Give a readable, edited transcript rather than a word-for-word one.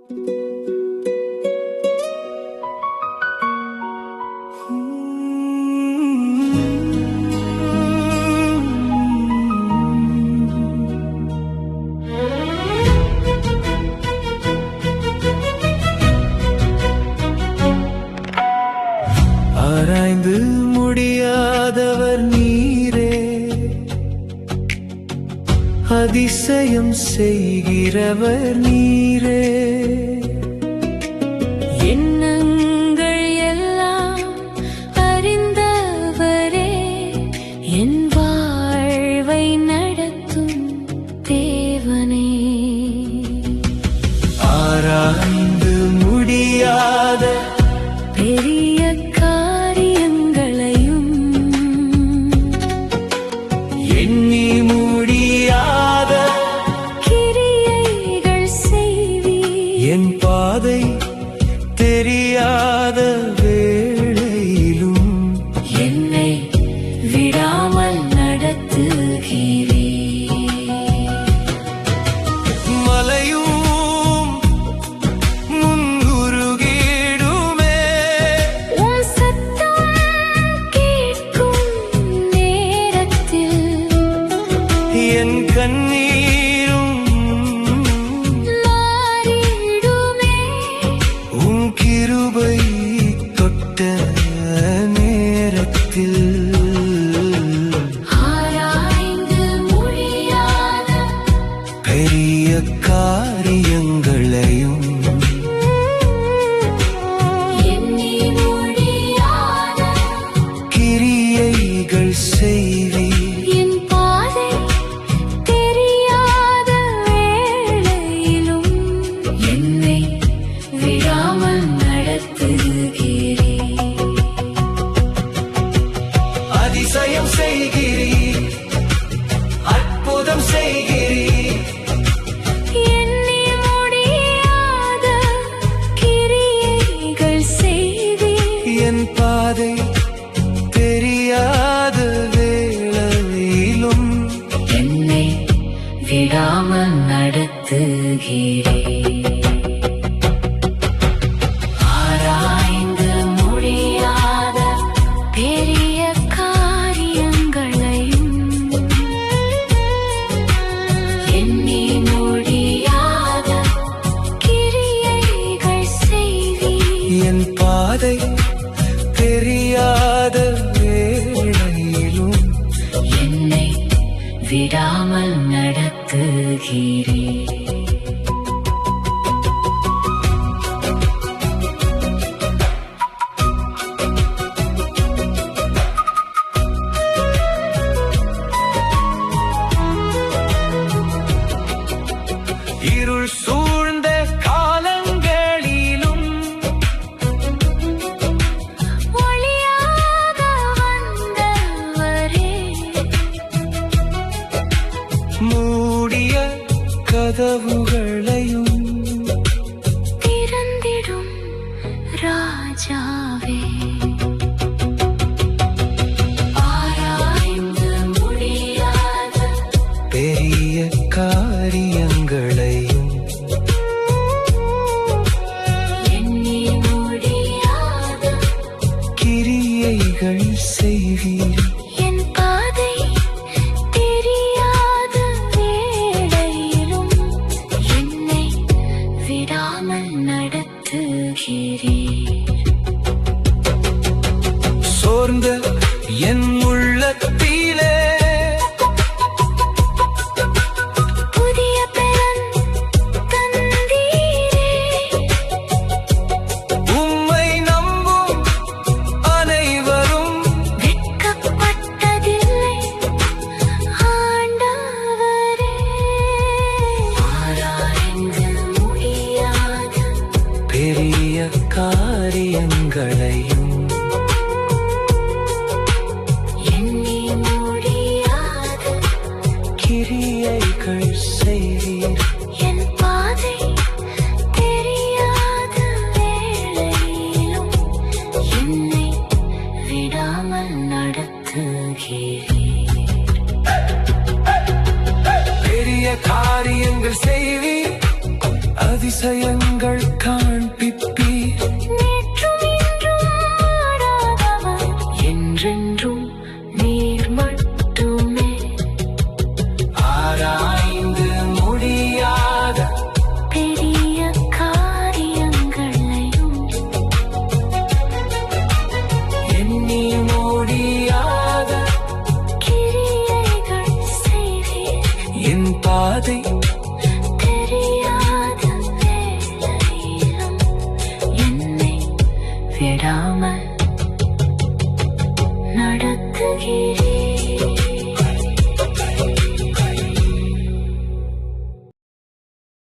ஆராய்ந்து முடியாதவர் நீரே, அதிசயம் செய்கிறவர் நீரே. எண்ணங்கள் எல்லாம் அறிந்தவரே, என் வாழ்வை நடத்தும் தேவனே. ஆராய்ந்து முடியாத பெரிய காரியங்களையும் எண்ணி முடியாத கிரியைகள் செய்வீர். என் பாதை தெரியாத வேளையிலும் என்னை விடாமல் நடத்துகிறீர். மலையும் முன்குருகிடுமே, உம் சத்தம் கேட்கும் நேரத்தில் என் கண்ணீரும் மாறிடுமே. உன் கிருபை தொட்ட நேரத்தில் ஆராய்ந்து முடியாத பெரிய காரியங்களையும் எண்ணி முடியாத கிரியைகள் செய்வீர். என் பாதை தெரியாத வேளையிலும் என்னை விடாமல் நடத்துகிறீர். அதிசயம் செய்கிறீர், அற்புதம் செய்கிறீர். எண்ணி முடியாத கிரியைகள் செய்வீர். என் பாதை தெரியாத வேளையிலும் என்னை விடாமல் நடத்துகிறீர். ஆராய்ந்து முடியாத பெரிய காரியங்களையும் எண்ணி முடியாத கிரியைகள் செய்வீர். என் பாதை தெரியாத வேளையிலும் என்னை விடாமல் நடத்துகிறீர். இருள் சூழ்ந்த காலங்களிலும் ஒளியாக வந்தவரே, மூடிய கதவுகளையும் திறந்திடும் ராஜாவே. ஆராய்ந்து முடியாத பெரிய காரியங்களையும் எண்ணி முடியாத கிரியைகள் செய்வீர். என் பாதை தெரியாத வேளையிலும் என்னை விடாமல் நடத்துகிறீர். சோர்ந்த என் உள்ளத்திலே புதிய பலன் தந்தீரே. உம்மை நம்பும் அனைவரும் வெட்கப்பட்டதில்லை ஆண்டவரே. ஆராய்ந்து முடியாத பெரிய காரியங்களையும் எண்ணி முடியாத கிரியைகள் செய்வீர். என் பாதை தெரியாத வேளையிலும் என்னை விடாமல் நடத்துகிறீர். பெரிய காரியங்கள் செய்வீர், அதிசயம் அதிசயங்கள் காண்பிப்பீர். நேற்றும் இன்றும் மாறாதவர், என்றென்றும் நீர் மட்டுமே. ஆராய்ந்து முடியாத பெரிய காரியங்களையும் எண்ணி முடியாத கிரியைகள் செய்தீர். என் பாதை தெரியாத வேளையிலும் என்னை விடாமல் நடத்துகிறீர்.